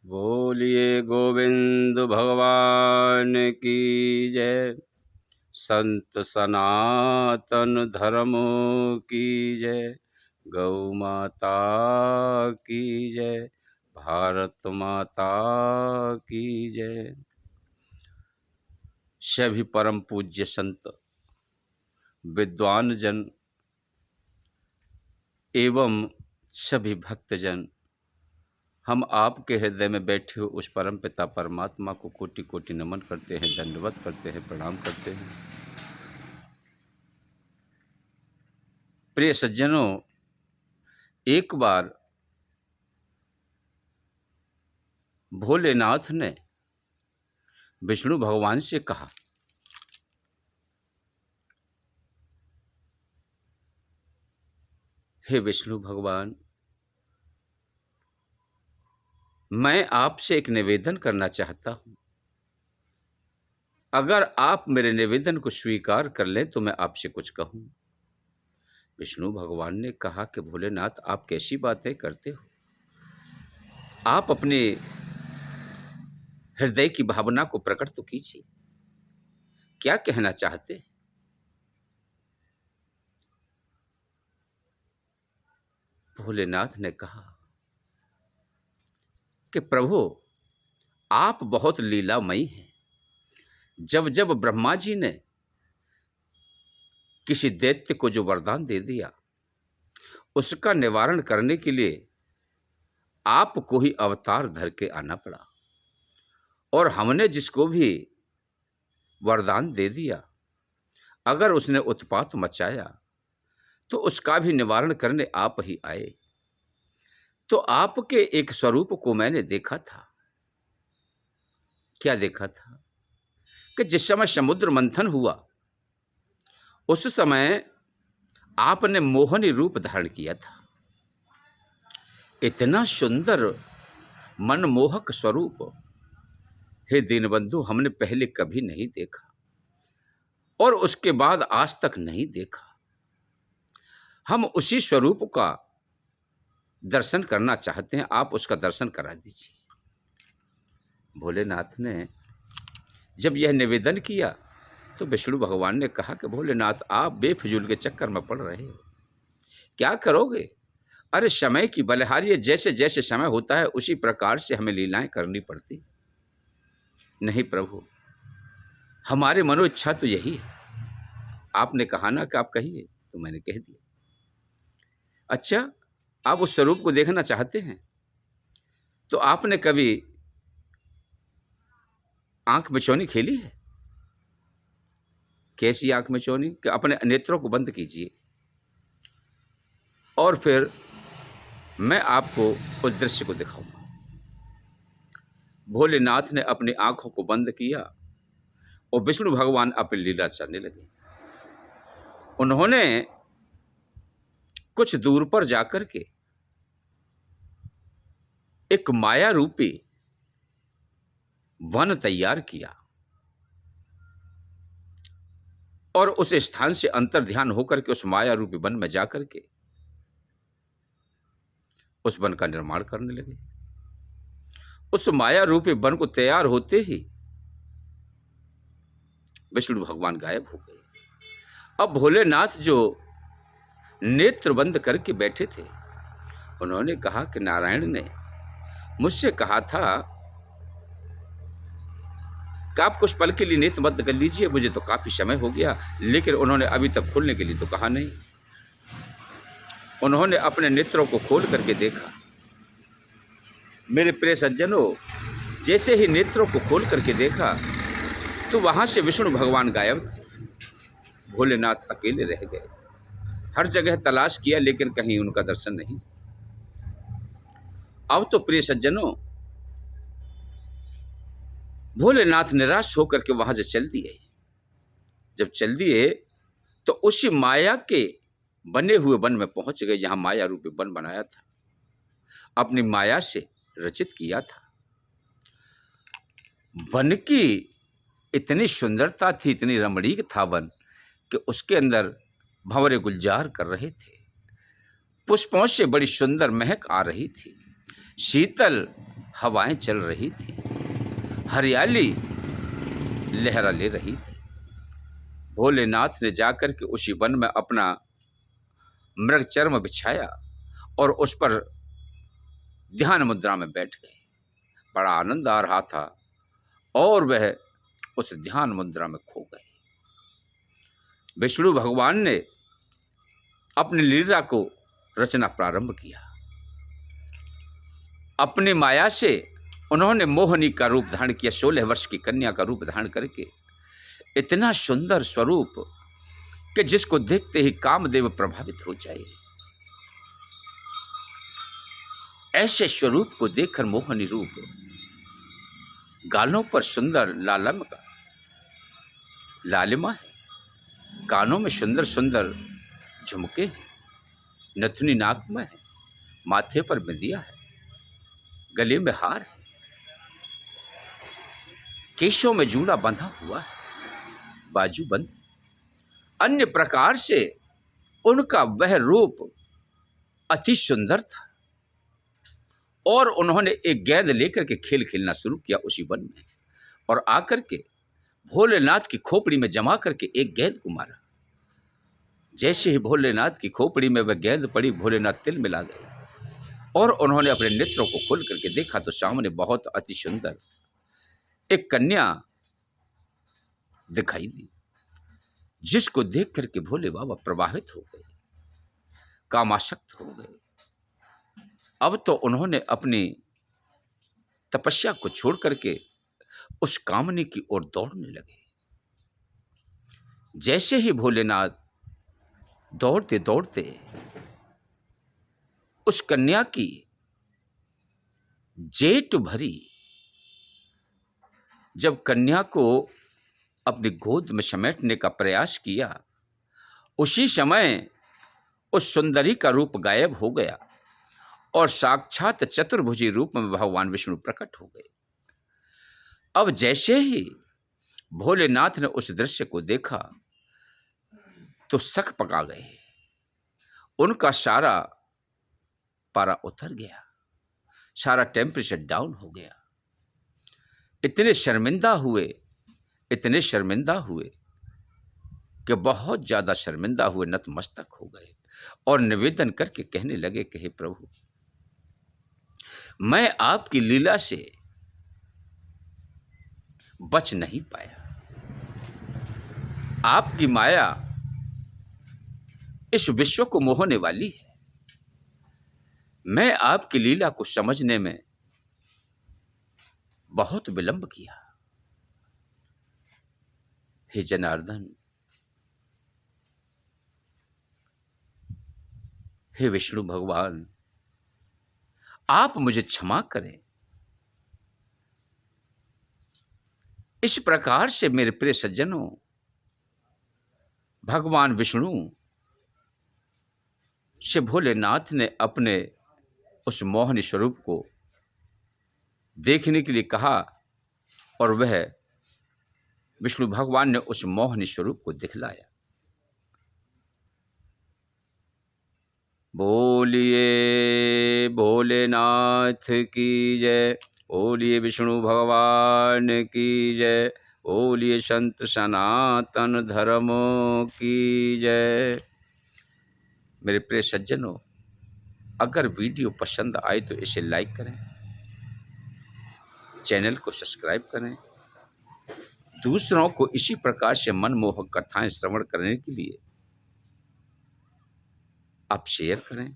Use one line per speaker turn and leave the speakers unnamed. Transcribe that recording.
बोलिए गोविंद भगवान की जय। संत सनातन धर्म की जय। गौ माता की जय। भारत माता की जय। सभी परम पूज्य संत, विद्वान जन एवं सभी भक्तजन, हम आपके हृदय में बैठे हुए उस परम पिता परमात्मा को कोटि कोटि नमन करते हैं, दंडवत करते हैं, प्रणाम करते हैं। प्रिय सज्जनों, एक बार भोलेनाथ ने विष्णु भगवान से कहा, हे विष्णु भगवान, मैं आपसे एक निवेदन करना चाहता हूं। अगर आप मेरे निवेदन को स्वीकार कर लें तो मैं आपसे कुछ कहूं। विष्णु भगवान ने कहा कि भोलेनाथ, आप कैसी बातें करते हो? आप अपने हृदय की भावना को प्रकट तो कीजिए, क्या कहना चाहते हैं? भोलेनाथ ने कहा कि प्रभु, आप बहुत लीलामयी हैं। जब जब ब्रह्मा जी ने किसी दैत्य को जो वरदान दे दिया, उसका निवारण करने के लिए आपको ही अवतार धर के आना पड़ा, और हमने जिसको भी वरदान दे दिया, अगर उसने उत्पात मचाया तो उसका भी निवारण करने आप ही आए। तो आपके एक स्वरूप को मैंने देखा था। क्या देखा था? कि जिस समय समुद्र मंथन हुआ, उस समय आपने मोहनी रूप धारण किया था। इतना सुंदर मनमोहक स्वरूप, हे दीनबंधु, हमने पहले कभी नहीं देखा और उसके बाद आज तक नहीं देखा। हम उसी स्वरूप का दर्शन करना चाहते हैं, आप उसका दर्शन करा दीजिए। भोलेनाथ ने जब यह निवेदन किया तो विष्णु भगवान ने कहा कि भोलेनाथ, आप बेफिजूल के चक्कर में पड़ रहे हो, क्या करोगे? अरे समय की बलिहारी है, जैसे जैसे समय होता है उसी प्रकार से हमें लीलाएं करनी पड़ती। नहीं प्रभु, हमारे मनोइच्छा तो यही है। आपने कहा ना कि आप कहिए, तो मैंने कह दिया। अच्छा, आप उस स्वरूप को देखना चाहते हैं तो आपने कभी आंख मिचौनी खेली है? कैसी आंख मिचौनी? कि अपने नेत्रों को बंद कीजिए और फिर मैं आपको उस दृश्य को दिखाऊंगा। भोलेनाथ ने अपनी आंखों को बंद किया और विष्णु भगवान अपनी लीला चलने लगे। उन्होंने कुछ दूर पर जाकर के एक माया रूपी वन तैयार किया और उस स्थान से अंतर ध्यान होकर के उस माया रूपी वन में जाकर के उस वन का निर्माण करने लगे। उस माया रूपी वन को तैयार होते ही विष्णु भगवान गायब हो गए। अब भोलेनाथ जो नेत्र बंद करके बैठे थे, उन्होंने कहा कि नारायण ने मुझसे कहा था कि आप कुछ पल के लिए नेत्र बंद कर लीजिए, मुझे तो काफी समय हो गया, लेकिन उन्होंने अभी तक खोलने के लिए तो कहा नहीं। उन्होंने अपने नेत्रों को खोल करके देखा। मेरे प्रिय सज्जनों, जैसे ही नेत्रों को खोल करके देखा तो वहां से विष्णु भगवान गायब थे। भोलेनाथ अकेले रह गए। हर जगह तलाश किया लेकिन कहीं उनका दर्शन नहीं। अब तो प्रिय सज्जनों, भोलेनाथ निराश होकर के वहां से चल दिए। जब चल दिए तो उसी माया के बने हुए वन में पहुंच गए जहां माया रूपी वन बनाया था, अपनी माया से रचित किया था। वन की इतनी सुंदरता थी, इतनी रमणीक था वन कि उसके अंदर भंवरे गुलजार कर रहे थे। पुष्पों से बड़ी सुंदर महक आ रही थी। शीतल हवाएं चल रही थी, हरियाली लहरा ले रही थी। भोलेनाथ ने जाकर के उसी वन में अपना मृग चर्म बिछाया और उस पर ध्यान मुद्रा में बैठ गए। बड़ा आनंद आ रहा था और वह उस ध्यान मुद्रा में खो गए। विष्णु भगवान ने अपनी लीला को रचना प्रारंभ किया। अपनी माया से उन्होंने मोहिनी का रूप धारण किया, 16 वर्ष की कन्या का रूप धारण करके। इतना सुंदर स्वरूप कि जिसको देखते ही कामदेव प्रभावित हो जाए। ऐसे स्वरूप को देखकर मोहिनी रूप, गालों पर सुंदर लालिमा है, कानों में सुंदर सुंदर झुमके हैं, नथुनी नाक में है, माथे पर बिंदिया है, गले में हार है, केशों में जूड़ा बंधा हुआ है, बाजू बंद। अन्य प्रकार से उनका वह रूप अति सुंदर था और उन्होंने एक गेंद लेकर के खेल खेलना शुरू किया उसी वन में और आकर के भोलेनाथ की खोपड़ी में जमा करके एक गेंद को मारा। जैसे ही भोलेनाथ की खोपड़ी में वह गेंद पड़ी, भोलेनाथ तिल मिला गए और उन्होंने अपने नेत्रों को खोल करके देखा तो सामने बहुत अति सुंदर एक कन्या दिखाई दी, जिसको देख करके भोले बाबा प्रभावित हो गए, कामासक्त हो गए। अब तो उन्होंने अपनी तपस्या को छोड़ करके उस कामनी की ओर दौड़ने लगे। जैसे ही भोलेनाथ दौड़ते दौड़ते उस कन्या की जेठ भरी, जब कन्या को अपनी गोद में समेटने का प्रयास किया, उसी समय उस सुंदरी का रूप गायब हो गया और साक्षात चतुर्भुजी रूप में भगवान विष्णु प्रकट हो गए। अब जैसे ही भोलेनाथ ने उस दृश्य को देखा तो शक पका गए, उनका सारा पारा उतर गया, सारा टेम्परेचर डाउन हो गया। इतने शर्मिंदा हुए कि बहुत ज़्यादा शर्मिंदा हुए, नतमस्तक हो गए और निवेदन करके कहने लगे कि हे प्रभु, मैं आपकी लीला से बच नहीं पाया। आपकी माया इस विश्व को मोहने वाली है। मैं आपकी लीला को समझने में बहुत विलंब किया। हे जनार्दन, हे विष्णु भगवान, आप मुझे क्षमा करें। इस प्रकार से मेरे प्रिय सज्जनों, भगवान विष्णु से भोलेनाथ ने अपने उस मोहनी स्वरूप को देखने के लिए कहा और वह विष्णु भगवान ने उस मोहनी स्वरूप को दिखलाया। बोलिए भोलेनाथ की जय, बोलिए विष्णु भगवान की जय, बोलिए संत सनातन धर्मों की जय। मेरे प्रिय सज्जनों, अगर वीडियो पसंद आए तो इसे लाइक करें, चैनल को सब्सक्राइब करें, दूसरों को इसी प्रकार से मनमोहक कथाएं श्रवण करने के लिए आप शेयर करें।